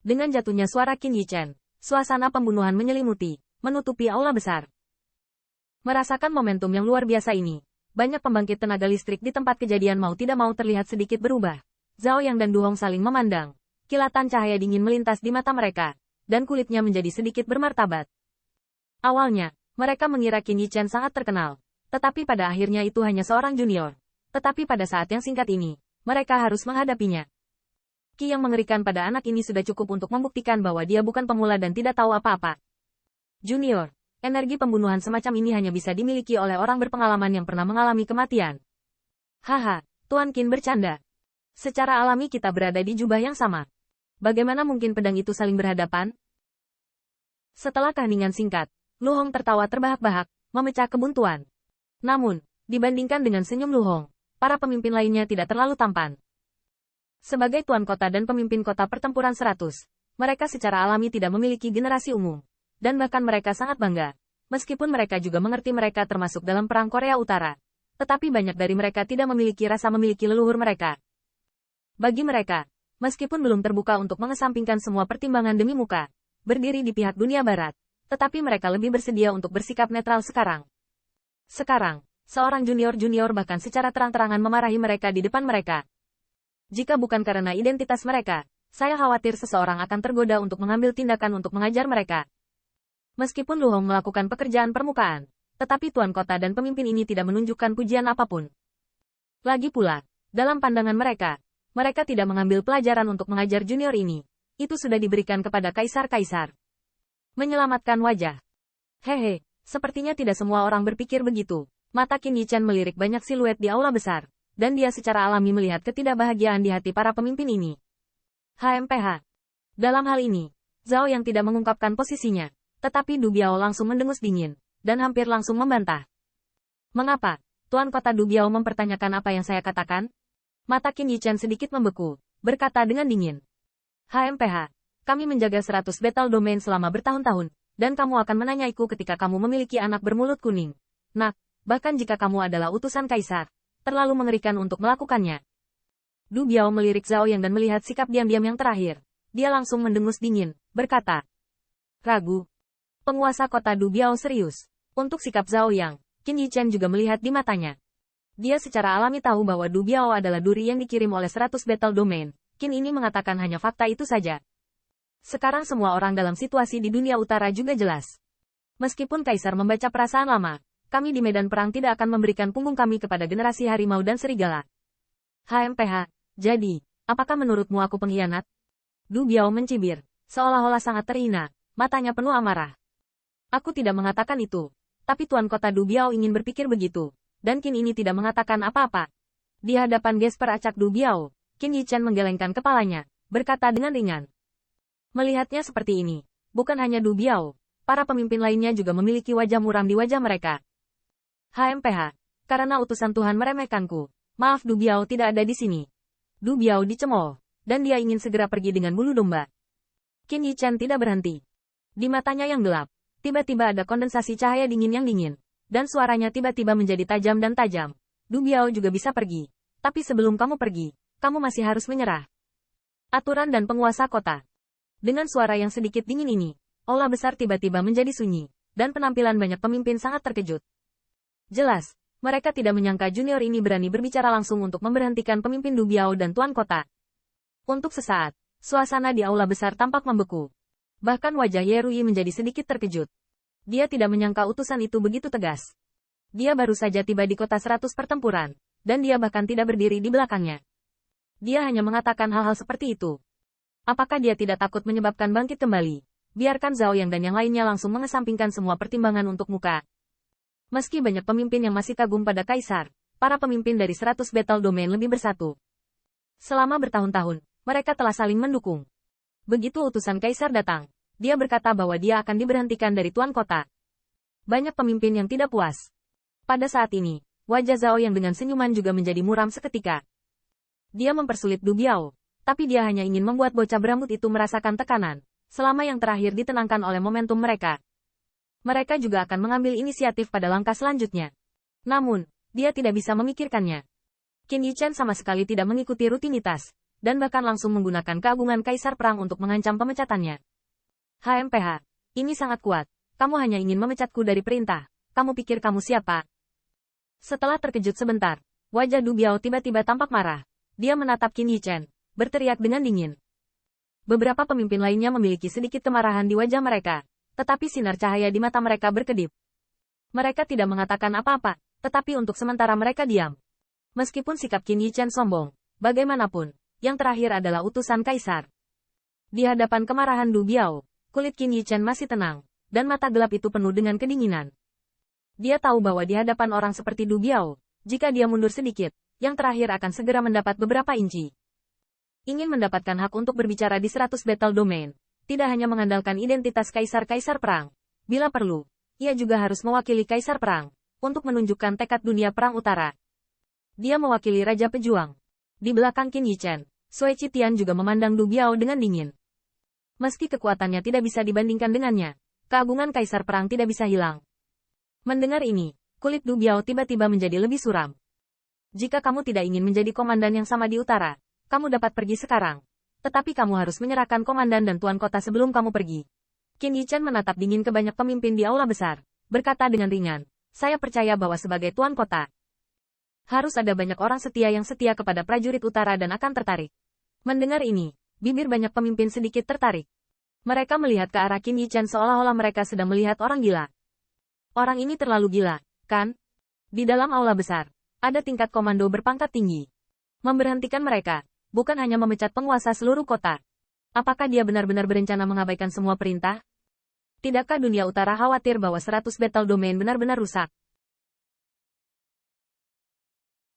Dengan jatuhnya suara Qin Yichen, suasana pembunuhan menyelimuti, menutupi aula besar. Merasakan momentum yang luar biasa ini, banyak pembangkit tenaga listrik di tempat kejadian mau tidak mau terlihat sedikit berubah. Zhao Yang dan Du Hong saling memandang. Kilatan cahaya dingin melintas di mata mereka, dan kulitnya menjadi sedikit bermartabat. Awalnya, mereka mengira Qin Yichen sangat terkenal, tetapi pada akhirnya itu hanya seorang junior. Tetapi pada saat yang singkat ini, mereka harus menghadapinya. Qi yang mengerikan pada anak ini sudah cukup untuk membuktikan bahwa dia bukan pemula dan tidak tahu apa-apa. Junior, energi pembunuhan semacam ini hanya bisa dimiliki oleh orang berpengalaman yang pernah mengalami kematian. Haha, Tuan Qin bercanda. Secara alami kita berada di jubah yang sama. Bagaimana mungkin pedang itu saling berhadapan? Setelah keheningan singkat, Lu Hong tertawa terbahak-bahak, memecah kebuntuan. Namun, dibandingkan dengan senyum Lu Hong, para pemimpin lainnya tidak terlalu tampan. Sebagai tuan kota dan pemimpin kota pertempuran 100, mereka secara alami tidak memiliki generasi umum. Dan bahkan mereka sangat bangga. Meskipun mereka juga mengerti mereka termasuk dalam perang Korea Utara. Tetapi banyak dari mereka tidak memiliki rasa memiliki leluhur mereka. Bagi mereka, meskipun belum terbuka untuk mengesampingkan semua pertimbangan demi muka, berdiri di pihak dunia barat, tetapi mereka lebih bersedia untuk bersikap netral sekarang. Sekarang, seorang junior-junior bahkan secara terang-terangan memarahi mereka di depan mereka. Jika bukan karena identitas mereka, saya khawatir seseorang akan tergoda untuk mengambil tindakan untuk mengajar mereka. Meskipun Lu Hong melakukan pekerjaan permukaan, tetapi tuan kota dan pemimpin ini tidak menunjukkan pujian apapun. Lagi pula, dalam pandangan mereka, mereka tidak mengambil pelajaran untuk mengajar junior ini. Itu sudah diberikan kepada kaisar-kaisar. Menyelamatkan wajah. Hehe, sepertinya tidak semua orang berpikir begitu. Mata Qin Yichen melirik banyak siluet di aula besar, dan dia secara alami melihat ketidakbahagiaan di hati para pemimpin ini. HMPH. Dalam hal ini, Zhao yang tidak mengungkapkan posisinya. Tetapi Du Biao langsung mendengus dingin, dan hampir langsung membantah. Mengapa? Tuan kota Du Biao mempertanyakan apa yang saya katakan? Mata Qin Yichen sedikit membeku, berkata dengan dingin. HMPH, kami menjaga 100 battle domain selama bertahun-tahun, dan kamu akan menanyaiku ketika kamu memiliki anak bermulut kuning. Nak, bahkan jika kamu adalah utusan kaisar, terlalu mengerikan untuk melakukannya. Du Biao melirik Zhao Yang dan melihat sikap diam-diam yang terakhir. Dia langsung mendengus dingin, berkata. Ragu. Penguasa kota Du Biao serius. Untuk sikap Zhao Yang, Qin Yichen juga melihat di matanya. Dia secara alami tahu bahwa Du Biao adalah duri yang dikirim oleh 100 battle domain. Qin ini mengatakan hanya fakta itu saja. Sekarang semua orang dalam situasi di dunia utara juga jelas. Meskipun kaisar membaca perasaan lama, kami di medan perang tidak akan memberikan punggung kami kepada generasi harimau dan serigala. HMPH, jadi, apakah menurutmu aku pengkhianat? Du Biao mencibir, seolah-olah sangat terhina, matanya penuh amarah. Aku tidak mengatakan itu, tapi tuan kota Du Biao ingin berpikir begitu, dan Qin ini tidak mengatakan apa-apa. Di hadapan gesper acak Du Biao, Qin Yichen menggelengkan kepalanya, berkata dengan ringan. Melihatnya seperti ini, bukan hanya Du Biao, para pemimpin lainnya juga memiliki wajah muram di wajah mereka. HMPH, karena utusan Tuhan meremehkanku, maaf Du Biao tidak ada di sini. Du Biao dicemooh, dan dia ingin segera pergi dengan bulu domba. Qin Yichen tidak berhenti. Di matanya yang gelap, tiba-tiba ada kondensasi cahaya dingin yang dingin, dan suaranya tiba-tiba menjadi tajam dan tajam. Du Biao juga bisa pergi. Tapi sebelum kamu pergi, kamu masih harus menyerah. Aturan dan penguasa kota. Dengan suara yang sedikit dingin ini, aula besar tiba-tiba menjadi sunyi, dan penampilan banyak pemimpin sangat terkejut. Jelas, mereka tidak menyangka junior ini berani berbicara langsung untuk memberhentikan pemimpin Du Biao dan tuan kota. Untuk sesaat, suasana di aula besar tampak membeku. Bahkan wajah Ye Rui menjadi sedikit terkejut. Dia tidak menyangka utusan itu begitu tegas. Dia baru saja tiba di kota 100 pertempuran, dan dia bahkan tidak berdiri di belakangnya. Dia hanya mengatakan hal-hal seperti itu. Apakah dia tidak takut menyebabkan bangkit kembali? Biarkan Zhao Yang dan yang lainnya langsung mengesampingkan semua pertimbangan untuk muka. Meski banyak pemimpin yang masih kagum pada kaisar, para pemimpin dari 100 battle domain lebih bersatu. Selama bertahun-tahun, mereka telah saling mendukung. Begitu utusan kaisar datang, dia berkata bahwa dia akan diberhentikan dari tuan kota. Banyak pemimpin yang tidak puas. Pada saat ini, wajah Zhao Yang dengan senyuman juga menjadi muram seketika. Dia mempersulit Du Biao, tapi dia hanya ingin membuat bocah berambut itu merasakan tekanan, selama yang terakhir ditenangkan oleh momentum mereka. Mereka juga akan mengambil inisiatif pada langkah selanjutnya. Namun, dia tidak bisa memikirkannya. Qin Yichen sama sekali tidak mengikuti rutinitas. dan bahkan langsung menggunakan keagungan Kaisar Perang untuk mengancam pemecatannya. HMPH, ini sangat kuat. Kamu hanya ingin memecatku dari perintah. Kamu pikir kamu siapa? Setelah terkejut sebentar, wajah Du Biao tiba-tiba tampak marah. Dia menatap Qin Yichen, berteriak dengan dingin. Beberapa pemimpin lainnya memiliki sedikit kemarahan di wajah mereka, tetapi sinar cahaya di mata mereka berkedip. Mereka tidak mengatakan apa-apa, tetapi untuk sementara mereka diam. Meskipun sikap Qin Yichen sombong, bagaimanapun, yang terakhir adalah utusan Kaisar. Di hadapan kemarahan Du Biao, kulit Qin Yichen masih tenang, dan mata gelap itu penuh dengan kedinginan. Dia tahu bahwa di hadapan orang seperti Du Biao, jika dia mundur sedikit, yang terakhir akan segera mendapat beberapa inci. Ingin mendapatkan hak untuk berbicara di 100 Battle Domain, tidak hanya mengandalkan identitas Kaisar-Kaisar Perang. Bila perlu, ia juga harus mewakili Kaisar Perang, untuk menunjukkan tekad dunia Perang Utara. Dia mewakili Raja Pejuang. Di belakang Qin Yichen, Sui Qitian juga memandang Du Biao dengan dingin. Meski kekuatannya tidak bisa dibandingkan dengannya, keagungan Kaisar Perang tidak bisa hilang. Mendengar ini, kulit Du Biao tiba-tiba menjadi lebih suram. Jika kamu tidak ingin menjadi komandan yang sama di utara, kamu dapat pergi sekarang. Tetapi kamu harus menyerahkan komandan dan tuan kota sebelum kamu pergi. Qin Yichen menatap dingin ke banyak pemimpin di aula besar, berkata dengan ringan, saya percaya bahwa sebagai tuan kota, harus ada banyak orang setia yang setia kepada prajurit utara dan akan tertarik. Mendengar ini, bibir banyak pemimpin sedikit tertarik. Mereka melihat ke arah Qin Yichen seolah-olah mereka sedang melihat orang gila. Orang ini terlalu gila, kan? Di dalam aula besar, ada tingkat komando berpangkat tinggi. Memberhentikan mereka, bukan hanya memecat penguasa seluruh kota. Apakah dia benar-benar berencana mengabaikan semua perintah? Tidakkah dunia utara khawatir bahwa 100 Battle Domain benar-benar rusak?